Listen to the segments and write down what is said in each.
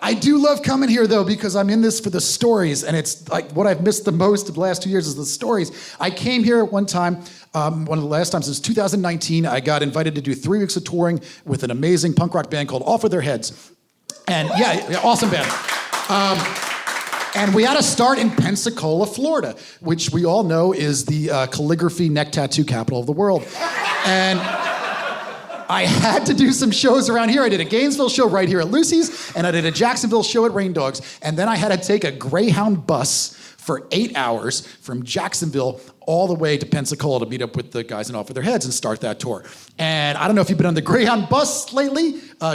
I do love coming here, though, because I'm in this for the stories, and it's like what I've missed the most of the last 2 years is the stories. I came here one time, one of the last times, it was 2019. I got invited to do 3 weeks of touring with an amazing punk rock band called Off With Their Heads. And yeah, awesome band. And we had to start in Pensacola, Florida, which we all know is the calligraphy neck tattoo capital of the world. And I had to do some shows around here. I did a Gainesville show right here at Lucy's, and I did a Jacksonville show at Rain Dogs. And then I had to take a Greyhound bus for 8 hours from Jacksonville all the way to Pensacola to meet up with the guys in Off With Their Heads and start that tour. And I don't know if you've been on the Greyhound bus lately.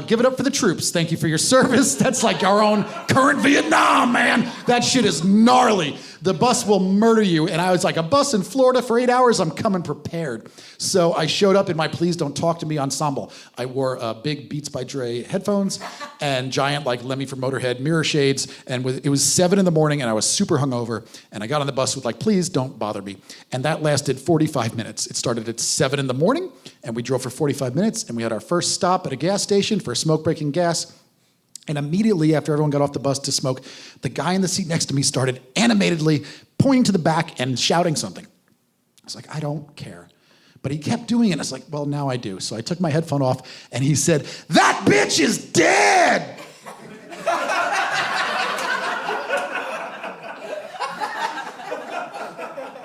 Give it up for the troops. Thank you for your service. That's like our own current Vietnam, man. That shit is gnarly. The bus will murder you. And I was like, a bus in Florida for 8 hours? I'm coming prepared. So I showed up in my Please Don't Talk to Me ensemble. I wore big Beats by Dre headphones and giant like Lemmy from Motorhead mirror shades. And it was 7 in the morning and I was super hungover. And I got on the bus with like, please don't bother me. And that lasted 45 minutes. It started at 7 in the morning and we drove for 45 minutes and we had our first stop at a gas station for smoke-breaking gas. And immediately after everyone got off the bus to smoke, the guy in the seat next to me started animatedly pointing to the back and shouting something. I was like, I don't care. But he kept doing it. I was like, well, now I do. So I took my headphone off and he said, that bitch is dead!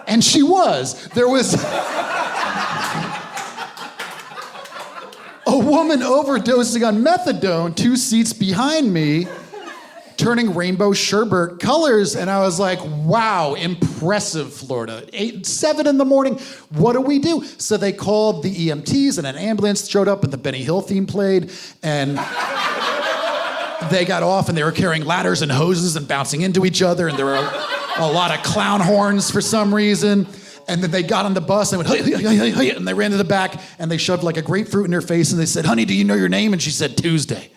And she was. There was a woman overdosing on methadone 2 seats behind me, turning rainbow sherbet colors. And I was like, wow, impressive, Florida. 7 in the morning, what do we do? So they called the EMTs and an ambulance showed up and the Benny Hill theme played. And they got off and they were carrying ladders and hoses and bouncing into each other. And there were a lot of clown horns for some reason. And then they got on the bus and went, hey, and they ran to the back and they shoved like a grapefruit in her face and they said, honey, do you know your name? And she said, Tuesday.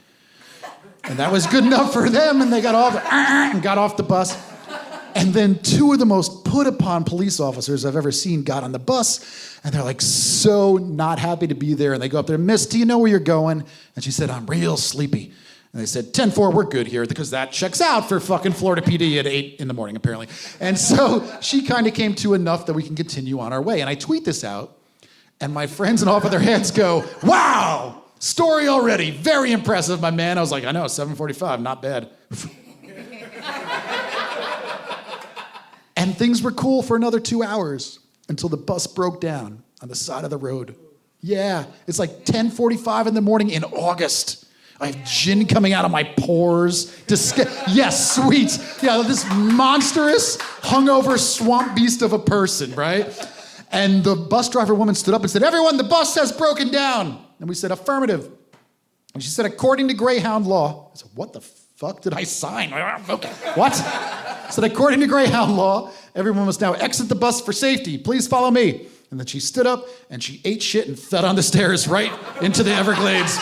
And that was good enough for them and they got off and got off the bus. And then 2 of the most put upon police officers I've ever seen got on the bus and they're like so not happy to be there. And they go up there, miss, do you know where you're going? And she said, I'm real sleepy. And they said, 10-4, we're good here, because that checks out for fucking Florida PD at 8 in the morning, apparently. And so she kind of came to enough that we can continue on our way. And I tweet this out, and my friends in Off With Their Heads go, wow, story already, very impressive, my man. I was like, I know, 7:45, not bad. And things were cool for another 2 hours until the bus broke down on the side of the road. Yeah, it's like 10:45 in the morning in August. I have gin coming out of my pores. Yes, sweet. Yeah, this monstrous, hungover swamp beast of a person, right? And the bus driver woman stood up and said, everyone, the bus has broken down. And we said, affirmative. And she said, according to Greyhound law. I said, what the fuck did I sign? Okay, what? I said, according to Greyhound law, everyone must now exit the bus for safety. Please follow me. And then she stood up and she ate shit and fell down the stairs right into the Everglades.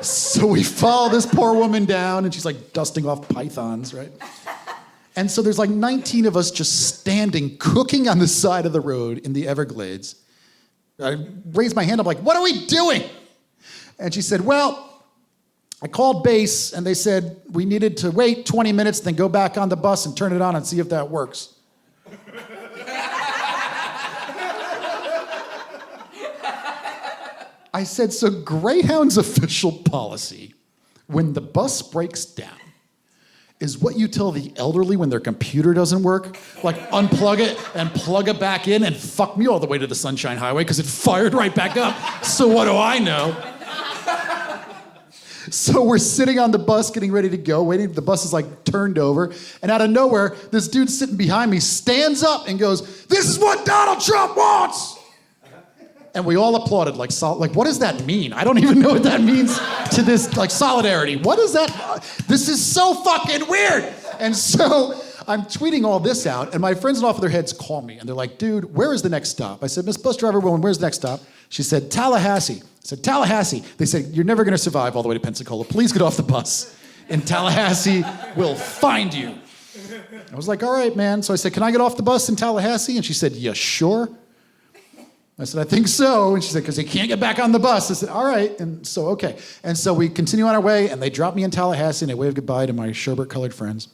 So we follow this poor woman down and she's like dusting off pythons, right? And so there's like 19 of us just standing, cooking on the side of the road in the Everglades. I raised my hand up like, what are we doing? And she said, well, I called base and they said we needed to wait 20 minutes, then go back on the bus and turn it on and see if that works. I said, so Greyhound's official policy, when the bus breaks down, is what you tell the elderly when their computer doesn't work? Like, unplug it and plug it back in and fuck me all the way to the Sunshine Highway because it fired right back up. So what do I know? So we're sitting on the bus getting ready to go, waiting. The bus is like turned over. And out of nowhere, this dude sitting behind me stands up and goes, this is what Donald Trump wants! And we all applauded, like, what does that mean? I don't even know what that means to this, like, solidarity. What is that? This is so fucking weird. And so I'm tweeting all this out, and my friends in Off With Their Heads call me, and they're like, dude, where is the next stop? I said, Miss Bus Driver Woman, where's the next stop? She said, Tallahassee. I said, Tallahassee. They said, you're never gonna survive all the way to Pensacola. Please get off the bus. In Tallahassee, we'll find you. I was like, all right, man. So I said, can I get off the bus in Tallahassee? And she said, yeah, sure. I said, I think so. And she said, because he can't get back on the bus. I said, all right. And so, okay. And so we continue on our way, and they drop me in Tallahassee, and I wave goodbye to my sherbet-colored friends.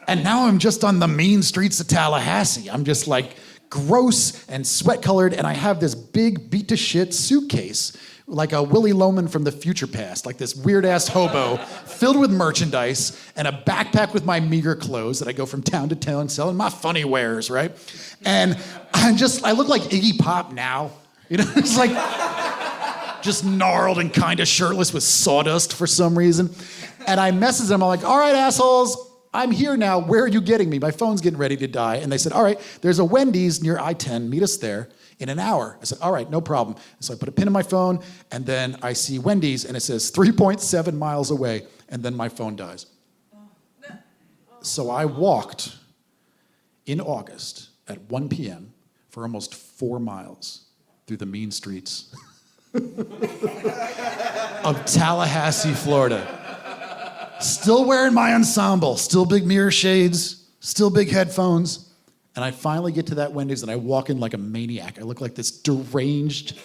And now I'm just on the mean streets of Tallahassee. I'm just like gross and sweat-colored, and I have this big beat-to-shit suitcase, like a Willy Loman from the future past, like this weird-ass hobo filled with merchandise and a backpack with my meager clothes that I go from town to town selling my funny wares, right? And I look like Iggy Pop now. You know, it's like just gnarled and kind of shirtless with sawdust for some reason. And I message them, I'm like, all right, assholes, I'm here now. Where are you getting me? My phone's getting ready to die. And they said, all right, there's a Wendy's near I-10. Meet us there in an hour. I said, all right, no problem. So I put a pin in my phone, and then I see Wendy's, and it says 3.7 miles away, and then my phone dies. So I walked in August at 1 p.m. for almost 4 miles through the mean streets of Tallahassee, Florida. Still wearing my ensemble, still big mirror shades, still big headphones. And I finally get to that Wendy's, and I walk in like a maniac. I look like this deranged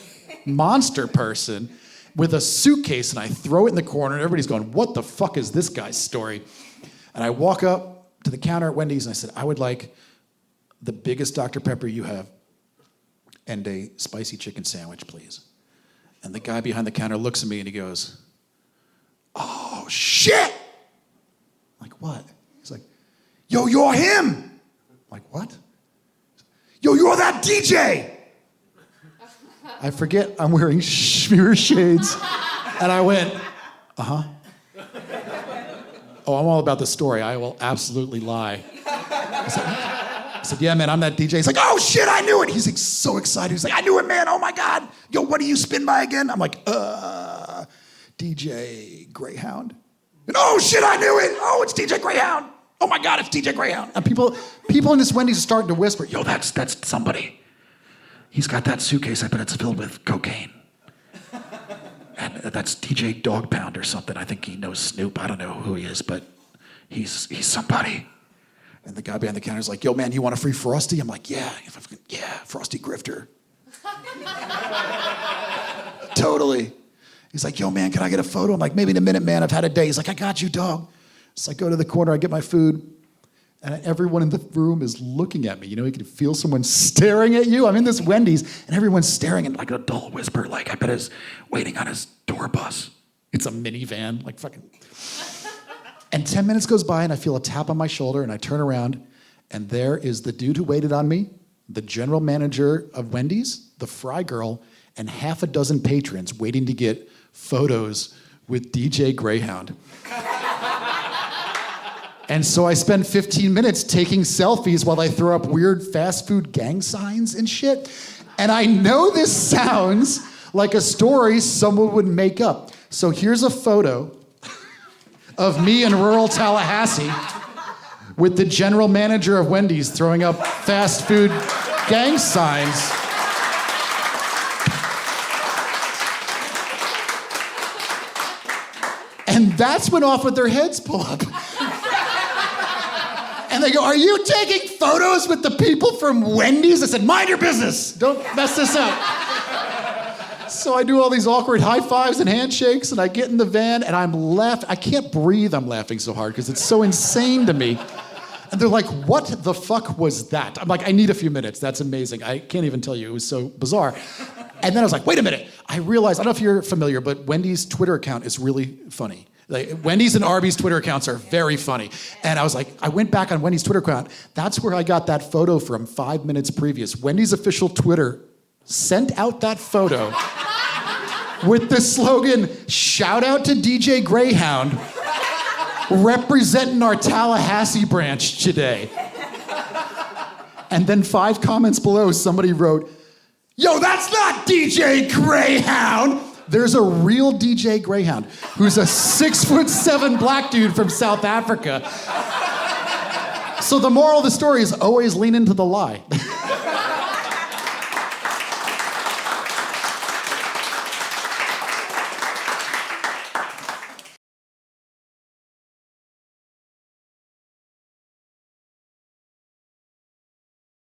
monster person with a suitcase, and I throw it in the corner, and everybody's going, what the fuck is this guy's story? And I walk up to the counter at Wendy's, and I said, I would like the biggest Dr. Pepper you have and a spicy chicken sandwich, please. And the guy behind the counter looks at me, and he goes, oh, shit! I'm like, what? He's like, yo, you're him! I'm like, what? Yo, you're that DJ! I forget I'm wearing mirror shades. And I went, uh-huh. Oh, I'm all about the story. I will absolutely lie. I said, yeah, man, I'm that DJ. He's like, oh, shit, I knew it. He's like, so excited. He's like, I knew it, man. Oh, my God. Yo, what do you spin by again? I'm like, DJ Greyhound. And oh, shit, I knew it. Oh, it's DJ Greyhound. Oh, my God, it's DJ Greyhound. And people in this Wendy's are starting to whisper, yo, that's somebody. He's got that suitcase. I bet it's filled with cocaine. And that's DJ Dog Pound or something. I think he knows Snoop. I don't know who he is, but he's somebody. And the guy behind the counter is like, yo, man, you want a free Frosty? I'm like, yeah, Frosty Grifter. Totally. He's like, yo, man, can I get a photo? I'm like, maybe in a minute, man. I've had a day. He's like, I got you, dog. So I go to the corner, I get my food, and everyone in the room is looking at me. You know, you can feel someone staring at you. I'm in this Wendy's, and everyone's staring in like a dull whisper, like I bet he's waiting on his tour bus. It's a minivan, like fucking. And 10 minutes goes by, and I feel a tap on my shoulder, and I turn around, and there is the dude who waited on me, the general manager of Wendy's, the fry girl, and half a dozen patrons waiting to get photos with DJ Greyhound. And so I spend 15 minutes taking selfies while I throw up weird fast food gang signs and shit. And I know this sounds like a story someone would make up. So here's a photo of me in rural Tallahassee with the general manager of Wendy's throwing up fast food gang signs. And that's when Off With Their Heads pull up. And they go, are you taking photos with the people from Wendy's? I said, mind your business. Don't mess this up. So I do all these awkward high fives and handshakes, and I get in the van, and I'm laughing. I can't breathe, I'm laughing so hard, because it's so insane to me. And they're like, what the fuck was that? I'm like, I need a few minutes. That's amazing. I can't even tell you. It was so bizarre. And then I was like, wait a minute. I realized, I don't know if you're familiar, but Wendy's Twitter account is really funny. Like, Wendy's and Arby's Twitter accounts are very funny. And I was like, I went back on Wendy's Twitter account. That's where I got that photo from 5 minutes previous. Wendy's official Twitter sent out that photo with the slogan, shout out to DJ Greyhound, representing our Tallahassee branch today. And then 5 comments below, somebody wrote, yo, that's not DJ Greyhound. There's a real DJ Greyhound who's a 6'7" black dude from South Africa. So the moral of the story is always lean into the lie.